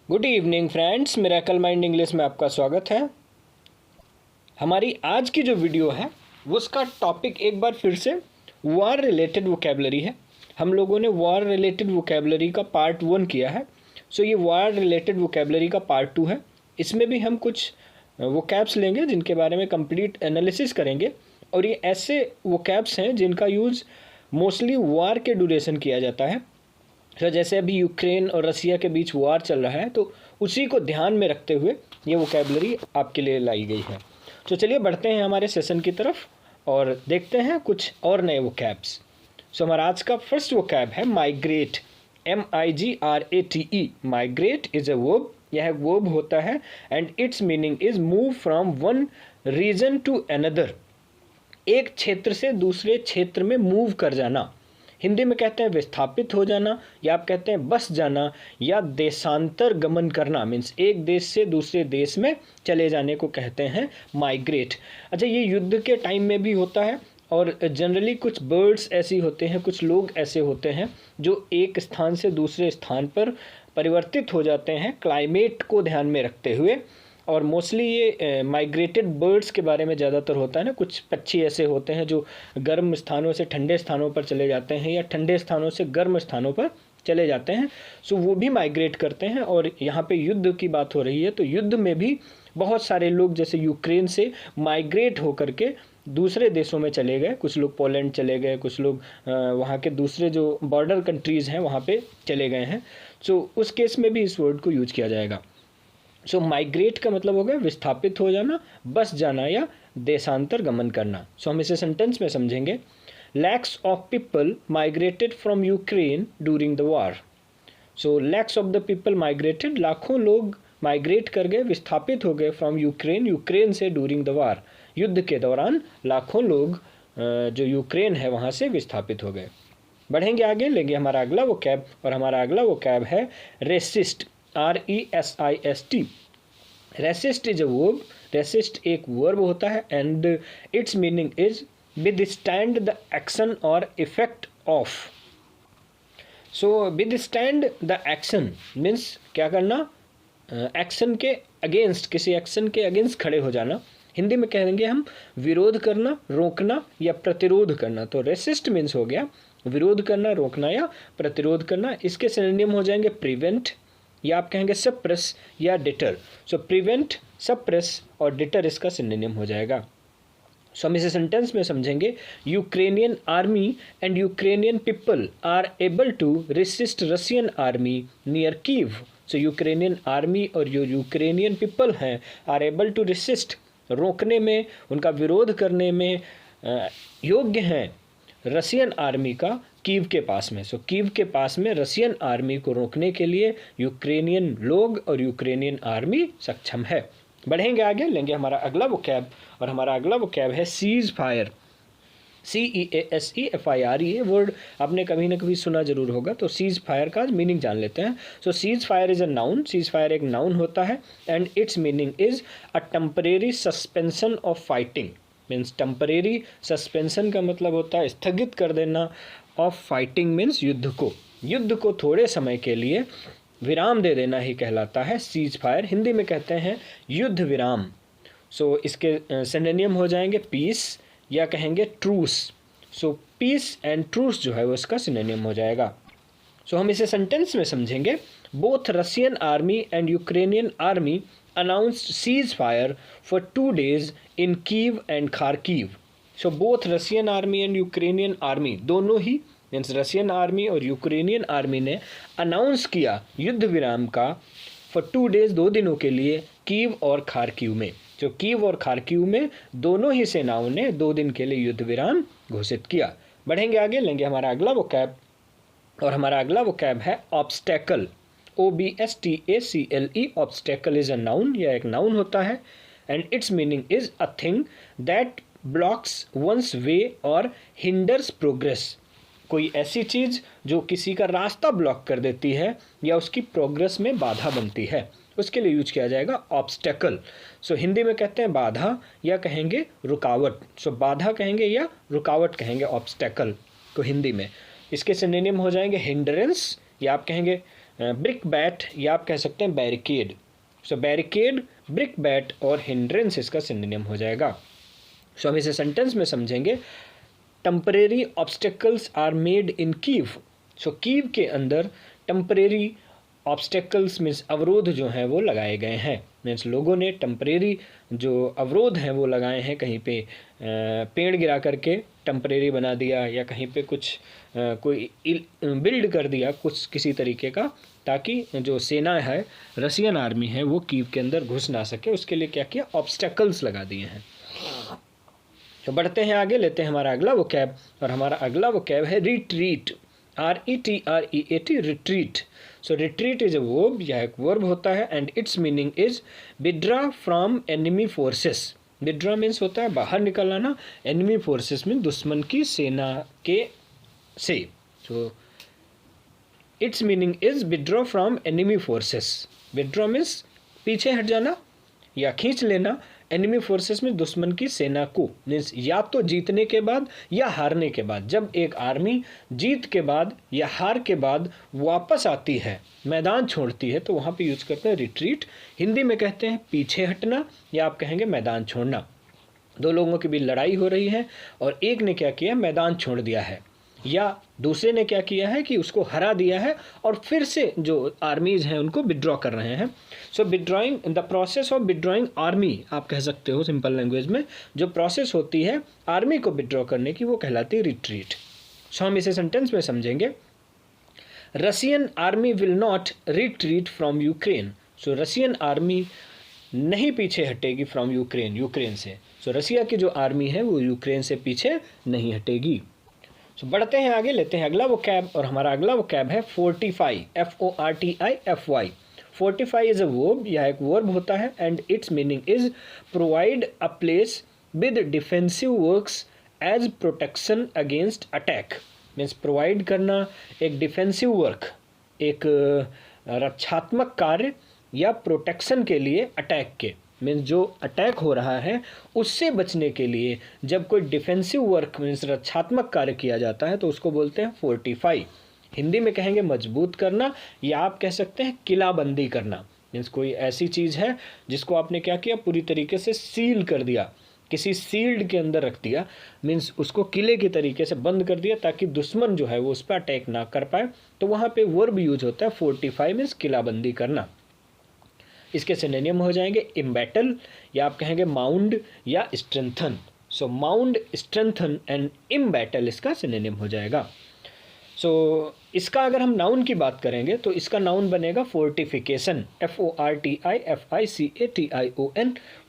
Good evening friends, miracle mind English में आपका स्वागत है। हमारी आज की जो वीडियो है वो उसका टॉपिक एक बार फिर से वॉर रिलेटेड वोकैबलरी है। हम लोगों ने वॉर रिलेटेड वोकैबलरी का पार्ट 1 किया है। सो ये वॉर रिलेटेड वोकैबलरी का पार्ट 2 है। इसमें भी हम कुछ वोकैब्स लेंगे जिनके बारे में कंप्लीट एनालिसिस करेंगे, और ये ऐसे वोकैब्स हैं जिनका यूज़ मोस्टली वॉर के ड्यूरेशन किया जाता है। तो जैसे अभी यूक्रेन और रसिया के बीच वार चल रहा है, तो उसी को ध्यान में रखते हुए ये वोकैबलरी आपके लिए लाई गई है। तो चलिए बढ़ते हैं हमारे सेशन की तरफ और देखते हैं कुछ और नए वोकैब्स। सो हमारा आज का फर्स्ट वोकैब है migrate. MIGRATE। Migrate is a verb. यह एक वर्ब होता है and it's meaning is move from one region to another. एक क्षेत्र से दूसरे क्षेत्र में मूव कर जाना। हिंदी में कहते हैं विस्थापित हो जाना, या आप कहते हैं बस जाना, या देशांतर गमन करना। मीन्स एक देश से दूसरे देश में चले जाने को कहते हैं माइग्रेट। अच्छा, ये युद्ध के टाइम में भी होता है, और जनरली कुछ बर्ड्स ऐसी होते हैं, कुछ लोग ऐसे होते हैं जो एक स्थान से दूसरे स्थान पर परिवर्तित हो जाते हैं क्लाइमेट को ध्यान में रखते हुए। और मोस्टली ये माइग्रेटेड बर्ड्स के बारे में ज़्यादातर होता है ना। कुछ पक्षी ऐसे होते हैं जो गर्म स्थानों से ठंडे स्थानों पर चले जाते हैं, या ठंडे स्थानों से गर्म स्थानों पर चले जाते हैं। सो वो भी माइग्रेट करते हैं। और यहाँ पे युद्ध की बात हो रही है, तो युद्ध में भी बहुत सारे लोग जैसे यूक्रेन से माइग्रेट होकर के दूसरे देशों में चले गए। कुछ लोग पोलैंड चले गए, कुछ लोग वहाँ के दूसरे जो बॉर्डर कंट्रीज़ हैं वहाँ पे चले गए हैं। सो उस केस में भी इस वर्ड को यूज किया जाएगा। सो माइग्रेट का मतलब हो गया विस्थापित हो जाना, बस जाना, या देशांतर गमन करना। सो हम इसे सेंटेंस में समझेंगे। Lakhs of people migrated from Ukraine during the war. So lakhs of the people migrated, लाखों लोग माइग्रेट कर गए, विस्थापित हो गए फ्रॉम यूक्रेन, यूक्रेन से, ड्यूरिंग द वॉर, युद्ध के दौरान लाखों लोग जो यूक्रेन है वहाँ से विस्थापित हो गए। बढ़ेंगे आगे, लेंगे हमारा अगला वो कैब, और हमारा अगला वो कैब है resist. RESIST। Resist is a verb. Resist एक वर्ब होता है and it's meaning is withstand the action और effect of. So withstand the action means क्या करना, एक्शन के अगेंस्ट, किसी एक्शन के अगेंस्ट खड़े हो जाना। हिंदी में कहेंगे हम विरोध करना, रोकना, या प्रतिरोध करना। तो रेसिस्ट मीन्स हो गया विरोध करना, रोकना, या प्रतिरोध करना। इसके सिनोनिम हो जाएंगे प्रिवेंट, या आप कहेंगे सप्रेस, या डिटर। सो प्रिवेंट, सप्रेस और डिटर इसका सिनोनिम हो जाएगा। सो हम इसे सेंटेंस में समझेंगे। Ukrainian army and Ukrainian people are able to resist Russian army near Kyiv. So Ukrainian army और जो यूक्रेनियन पीपल हैं आर एबल टू रेसिस्ट, रोकने में, उनका विरोध करने में योग्य हैं रशियन आर्मी का कीव के पास में। सो कीव के पास में रशियन आर्मी को रोकने के लिए यूक्रेनियन लोग और यूक्रेनियन आर्मी सक्षम है। बढ़ेंगे आगे, लेंगे हमारा अगला वोकैब, और हमारा अगला वोकैब है सीज फायर। CEASEFIRE। ये वर्ड आपने कभी ना कभी सुना जरूर होगा। तो सीज फायर का मीनिंग जान लेते हैं। So cease fire is a noun. Cease fire एक नाउन होता है and it's meaning is a temporary suspension of fighting. Means temporary suspension का मतलब होता है स्थगित कर देना, ऑफ फाइटिंग मीन्स युद्ध को थोड़े समय के लिए विराम दे देना ही कहलाता है सीज फायर। हिंदी में कहते हैं युद्ध विराम। सो इसके सिनोनिम हो जाएंगे पीस, या कहेंगे truce. So peace and truce जो है वो इसका सिनोनिम हो जाएगा। सो हम इसे सेंटेंस में समझेंगे। Both Russian army and Ukrainian army announced ceasefire for 2 days in Kiev and Kharkiv. So both Russian army and Ukrainian army, दोनों ही मीन्स रशियन आर्मी और यूक्रेनियन आर्मी ने अनाउंस किया युद्ध विराम का फॉर 2 days, 2 दिनों के लिए, कीव और खारकीव में। जो कीव और खारकीव में दोनों ही सेनाओं ने 2 दिन के लिए युद्ध विराम घोषित किया। बढ़ेंगे आगे, लेंगे हमारा अगला वोकैब, और हमारा अगला वोकैब है obstacle. OBSTACLE। Obstacle is a noun, यह एक नाउन होता है and it's meaning is a thing that blocks one's way और हिंडर्स प्रोग्रेस। कोई ऐसी चीज़ जो किसी का रास्ता ब्लॉक कर देती है या उसकी प्रोग्रेस में बाधा बनती है, उसके लिए यूज किया जाएगा ऑब्स्टेकल। सो हिंदी में कहते हैं बाधा, या कहेंगे रुकावट। सो बाधा कहेंगे या रुकावट कहेंगे ऑब्स्टेकल को हिंदी में। इसके सिनोनिम हो जाएंगे हिंड्रेंस, या आप कहेंगे ब्रिक बैट या आप कह सकते हैं barricade. So barricade, brickbat और हिंड्रेंस इसका सिनोनिम हो जाएगा। सो हम इसे सेंटेंस में समझेंगे। Temporary obstacles are made in Kyiv. So Kyiv के अंदर टेम्परेरी ऑब्स्टेकल्स मीन्स अवरोध जो हैं वो लगाए गए हैं। मीन्स लोगों ने टेम्परेरी जो अवरोध हैं वो लगाए हैं, कहीं पे पेड़ गिरा करके टेम्परेरी बना दिया या कहीं पे कुछ कोई बिल्ड कर दिया कुछ किसी तरीके का, ताकि जो सेना है, रशियन आर्मी है, वो कीव के अंदर घुस ना सके। उसके लिए क्या किया, ऑब्स्टेकल्स लगा दिए हैं। तो बढ़ते हैं आगे, लेते हैं हमारा अगला वोकैब, और हमारा अगला वोकैब है retreat. RETREAT, retreat. So retreat is a verb, यह एक वर्ब होता है, and it's meaning is withdraw from enemy forces. Withdraw means होता है बाहर निकल आना, एनिमी फोर्सेस में दुश्मन की सेना के से। So it's meaning is withdraw from enemy forces. Withdraw means पीछे हट जाना या खींच लेना, एनिमी फोर्सेस में दुश्मन की सेना को, मीन्स या तो जीतने के बाद या हारने के बाद। जब एक आर्मी जीत के बाद या हार के बाद वापस आती है, मैदान छोड़ती है, तो वहाँ पे यूज करते हैं रिट्रीट। हिंदी में कहते हैं पीछे हटना, या आप कहेंगे मैदान छोड़ना। दो लोगों के बीच लड़ाई हो रही है और एक ने क्या किया, मैदान छोड़ दिया है, या दूसरे ने क्या किया है कि उसको हरा दिया है और फिर से जो आर्मीज हैं उनको विड्रॉ कर रहे हैं। So withdrawing, the process of withdrawing army, आप कह सकते हो सिंपल लैंग्वेज में, जो प्रोसेस होती है आर्मी को विड्रॉ करने की, वो कहलाती है रिट्रीट। सो हम इसे सेंटेंस में समझेंगे। Russian army will not retreat from Ukraine. So Russian army नहीं पीछे हटेगी फ्रॉम यूक्रेन, यूक्रेन से। सो रशिया की जो आर्मी है वो यूक्रेन से पीछे नहीं हटेगी। सो बढ़ते हैं आगे, लेते हैं अगला वोकैब, और हमारा अगला वोकैब है fortify. FORTIFY। Fortify is a verb, यह एक वर्ब होता है, and it's meaning is provide a place with defensive works as protection against attack. Means provide करना एक डिफेंसिव वर्क, एक रक्षात्मक कार्य या प्रोटेक्शन के लिए अटैक के, मीन्स जो अटैक हो रहा है उससे बचने के लिए जब कोई डिफेंसिव वर्क मीन्स रक्षात्मक कार्य किया जाता है तो उसको बोलते हैं फोर्टिफाई। हिंदी में कहेंगे मजबूत करना, या आप कह सकते हैं किलाबंदी करना। मीन्स कोई ऐसी चीज़ है जिसको आपने क्या किया, पूरी तरीके से सील कर दिया, किसी सील्ड के अंदर रख दिया, मीन्स उसको किले के तरीके से बंद कर दिया ताकि दुश्मन जो है वो उस पर अटैक ना कर पाए। तो वहाँ पे वर्ब यूज होता है फोर्टिफाई, मीन्स किलाबंदी करना। इसके सिनोनिम हो जाएंगे इम्बैटल, या आप कहेंगे माउंड या strengthen. So mound, strengthen and embattle इसका सिनोनिम हो जाएगा। सो इसका अगर हम नाउन की बात करेंगे तो इसका नाउन बनेगा फोर्टिफिकेशन। FORTIFICATION।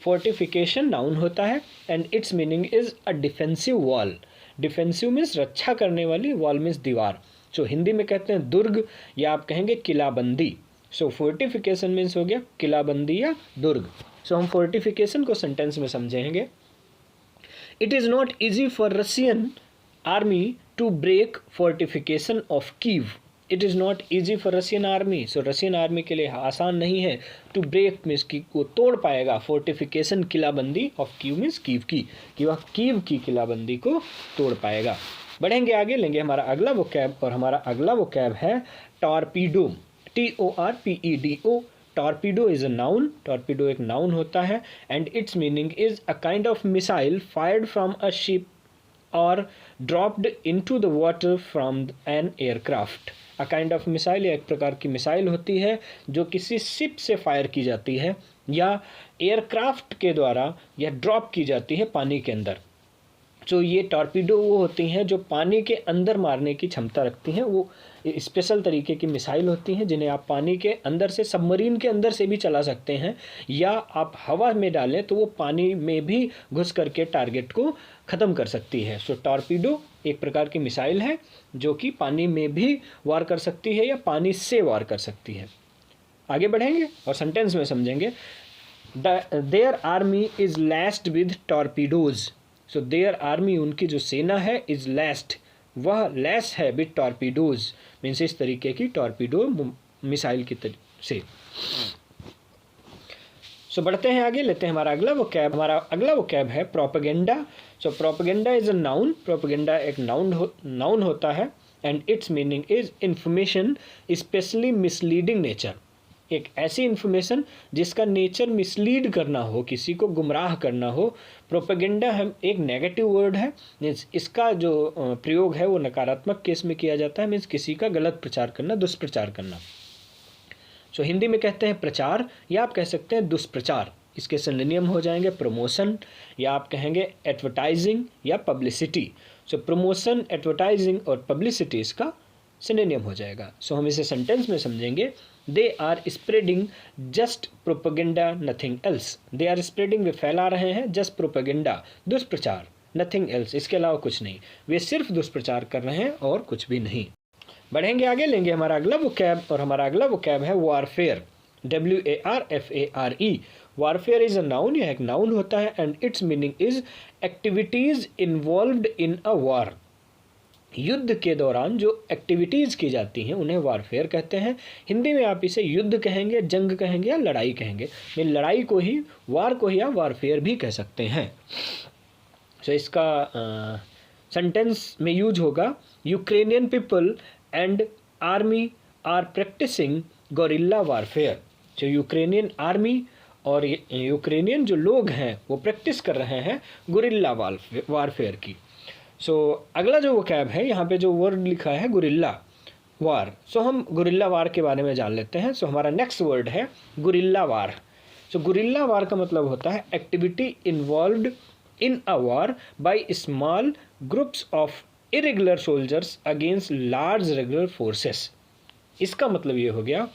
फोर्टिफिकेशन नाउन होता है, and it's meaning is a defensive wall. Defensive means रक्षा करने वाली, वॉल मीन्स दीवार। सो हिंदी में कहते हैं दुर्ग, या आप कहेंगे किलाबंदी। सो फोर्टिफिकेशन मीन्स हो गया किलाबंदी या दुर्ग। सो हम फोर्टिफिकेशन को सेंटेंस में समझेंगे। It is not easy for Russian army to break fortification of Kyiv. It is not easy for Russian army. So Russian army के लिए आसान नहीं है टू ब्रेक मीन्स की वो तोड़ पाएगा, फोर्टिफिकेशन किलाबंदी ऑफ कीव मीन्स कीव की, कि वह कीव की किलाबंदी को तोड़ पाएगा। बढ़ेंगे आगे, लेंगे हमारा अगला वोकैब, और हमारा अगला वोकैब है torpedo. TORPEDO। Torpedo is a noun, torpedo एक नाउन होता है, and it's meaning is a kind of missile fired from a ship और dropped into the water from an aircraft. A kind of missile, एक प्रकार की missile होती है जो किसी शिप से फायर की जाती है या एयरक्राफ्ट के द्वारा या ड्रॉप की जाती है पानी के अंदर। तो ये टॉर्पीडो वो होती हैं जो पानी के अंदर मारने की क्षमता रखती हैं। वो स्पेशल तरीके की मिसाइल होती हैं जिन्हें आप पानी के अंदर से, सबमरीन के अंदर से भी चला सकते हैं, या आप हवा में डालें तो वो पानी में भी घुस करके टारगेट को ख़त्म कर सकती है। सो टॉर्पीडो एक प्रकार की मिसाइल है जो कि पानी में भी वार कर सकती है या पानी से वार कर सकती है। आगे बढ़ेंगे और सेंटेंस में समझेंगे। Their army is laced with torpedoes. So their army, उनकी जो सेना है, इज़ लैस्ड, वह लैस है विद टॉर्पीडोज, मीन्स इस तरीके की टॉर्पीडो मिसाइल की से। सो बढ़ते हैं आगे, लेते हैं हमारा अगला वोकैब है propaganda. So propaganda is a noun. Propaganda एक नाउन होता है, and it's meaning is information specially misleading nature. एक ऐसी इंफॉर्मेशन जिसका नेचर मिसलीड करना हो, किसी को गुमराह करना हो। प्रोपेगेंडा हम एक नेगेटिव वर्ड है, मीन्स इसका जो प्रयोग है वो नकारात्मक केस में किया जाता है, मीन्स किसी का गलत प्रचार करना, दुष्प्रचार करना। सो हिंदी में कहते हैं प्रचार, या आप कह सकते हैं दुष्प्रचार। इसके सिनोनिम हो जाएंगे प्रमोशन, या आप कहेंगे एडवर्टाइजिंग या पब्लिसिटी। सो प्रमोशन, एडवर्टाइजिंग और पब्लिसिटी इसका सिनोनिम हो जाएगा। सो हम इसे सेंटेंस में समझेंगे, they are spreading just propaganda nothing else. They are spreading, वे फैला रहे हैं, जस्ट प्रोपेगेंडा दुष्प्रचार, नथिंग एल्स इसके अलावा कुछ नहीं, वे सिर्फ दुष्प्रचार कर रहे हैं और कुछ भी नहीं। बढ़ेंगे आगे, लेंगे हमारा अगला वोकैब, और हमारा अगला वोकैब है warfare, WARFARE। Warfare is a noun, यह एक नाउन होता है, and it's meaning is activities involved in a war. युद्ध के दौरान जो एक्टिविटीज़ की जाती हैं उन्हें वारफेयर कहते हैं। हिंदी में आप इसे युद्ध कहेंगे, जंग कहेंगे या लड़ाई कहेंगे। मैं लड़ाई को ही, वार को ही आप वारफेयर भी कह सकते हैं। सो इसका सेंटेंस में यूज होगा, Ukrainian people and army are practising guerrilla warfare. जो यूक्रेनियन आर्मी और यूक्रेनियन जो लोग हैं वो प्रैक्टिस कर रहे हैं गोरिल्ला वारफेयर की। सो अगला जो वोकैब है, यहाँ पे जो वर्ड लिखा है गुरिल्ला वार, सो हम गुरिल्ला वार के बारे में जान लेते हैं। सो हमारा नेक्स्ट वर्ड है गुरिल्ला वार। सो गुरिल्ला वार का मतलब होता है activity involved in a war by small groups of irregular soldiers against large regular forces. इसका मतलब ये हो गया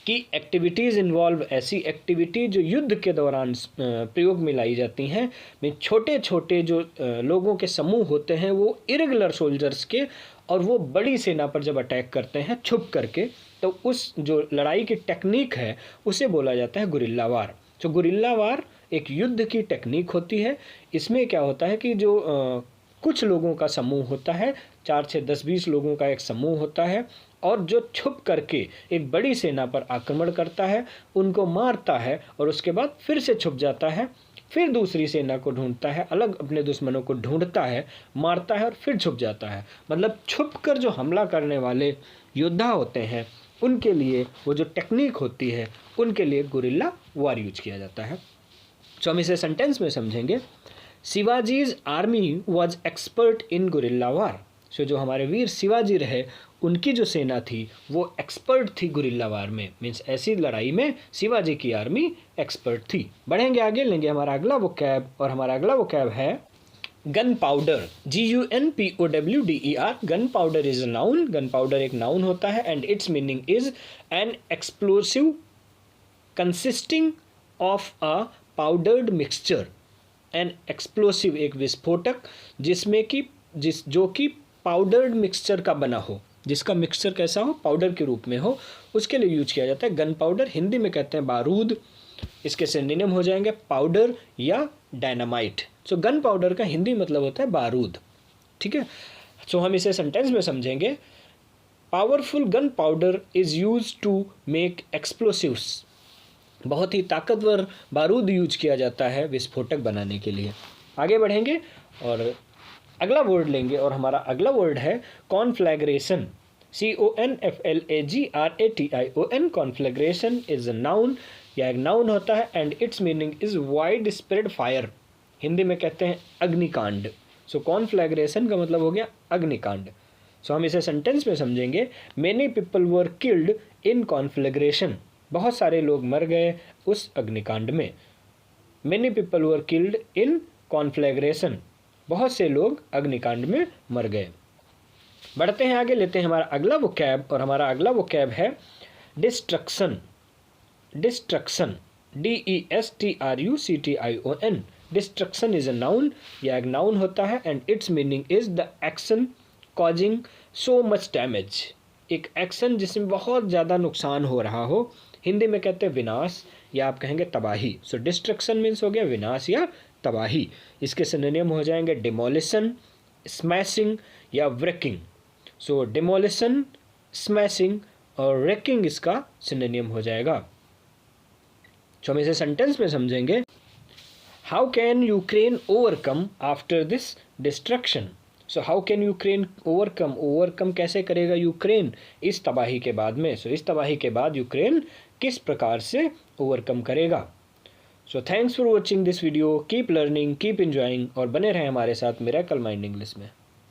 कि एक्टिविटीज़ इन्वॉल्व, ऐसी एक्टिविटी जो युद्ध के दौरान प्रयोग में लाई जाती हैं, में छोटे छोटे जो लोगों के समूह होते हैं वो इरेगुलर सोल्जर्स के, और वो बड़ी सेना पर जब अटैक करते हैं छुप करके, तो उस जो लड़ाई की टेक्निक है उसे बोला जाता है गुरिल्ला वार। तो गुरिल्ला वार एक युद्ध की टेक्निक होती है। इसमें क्या होता है कि जो कुछ लोगों का समूह होता है, 4 से 10-20 लोगों का एक समूह होता है, और जो छुप करके एक बड़ी सेना पर आक्रमण करता है, उनको मारता है, और उसके बाद फिर से छुप जाता है, फिर दूसरी सेना को ढूंढता है, अलग अपने दुश्मनों को ढूंढता है, मारता है और फिर छुप जाता है। मतलब छुप कर जो हमला करने वाले योद्धा होते हैं उनके लिए वो जो टेक्निक होती है उनके लिए गुरिल्ला वार यूज किया जाता है। तो हम इसे सेंटेंस में समझेंगे, Shivaji's army was expert in guerrilla war. So जो हमारे वीर शिवाजी रहे उनकी जो सेना थी वो एक्सपर्ट थी गुरिल्ला वार में, मीन्स ऐसी लड़ाई में शिवाजी की आर्मी एक्सपर्ट थी। बढ़ेंगे आगे, लेंगे हमारा अगला वोकैब, और हमारा अगला वोकैब है gunpowder, GUNPOWDER। Gunpowder is a noun, gunpowder एक नाउन होता है, and it's meaning is an explosive consisting of a powdered mixture. An explosive एक विस्फोटक जिसमें कि जो कि पाउडर्ड मिक्सचर का बना हो, जिसका मिक्सचर कैसा हो, पाउडर के रूप में हो, उसके लिए यूज किया जाता है गन पाउडर। हिंदी में कहते हैं बारूद, इसके सिनोनिम हो जाएंगे पाउडर या डायनामाइट। सो गन पाउडर का हिंदी मतलब होता है बारूद, ठीक है। सो हम इसे सेंटेंस में समझेंगे, powerful gunpowder is use to make explosives. बहुत ही ताकतवर बारूद यूज किया जाता है विस्फोटक बनाने के लिए। आगे बढ़ेंगे और अगला वर्ड लेंगे, और हमारा अगला वर्ड है कॉन्फ्लैग्रेशन, CONFLAGRATION। कॉन्फ्लैग्रेशन इज अ नाउन, या एक नाउन होता है, and it's meaning is wide spread fire. Hindi में कहते हैं अग्निकांड। सो कॉन्फ्लैग्रेशन का मतलब हो गया अग्निकांड। सो हम इसे सेंटेंस में समझेंगे, many people were killed in conflagration. बहुत सारे लोग मर गए उस अग्निकांड में। Many people were killed in conflagration, बहुत से लोग अग्निकांड में मर गए। बढ़ते हैं आगे, लेते हैं हमारा अगला वोकैब, और हमारा अगला वोकैब है destruction. Destruction, DESTRUCTION। Destruction is a noun, या एक नाउन होता है, and it's meaning is the action causing so much damage. एक एक्शन जिसमें बहुत ज़्यादा नुकसान हो रहा हो। हिंदी में कहते हैं विनाश, या आप कहेंगे तबाही। सो डिस्ट्रक्शन मीन्स हो गया विनाश या तबाही। इसके सिनोनिम हो जाएंगे डिमोलिशन, स्मैशिंग या व्रेकिंग। सो डिमोलिशन, स्मैशिंग और व्रेकिंग इसका सिनोनिम हो जाएगा। तो हम इसे सेंटेंस में समझेंगे, how can Ukraine overcome after this destruction. So how can Ukraine overcome कैसे करेगा यूक्रेन इस तबाही के बाद में? सो इस तबाही के बाद यूक्रेन किस प्रकार से ओवरकम करेगा? So thanks for watching this video, keep learning, keep enjoying और बने रहें हमारे साथ मिरेकल माइंड इंग्लिश में।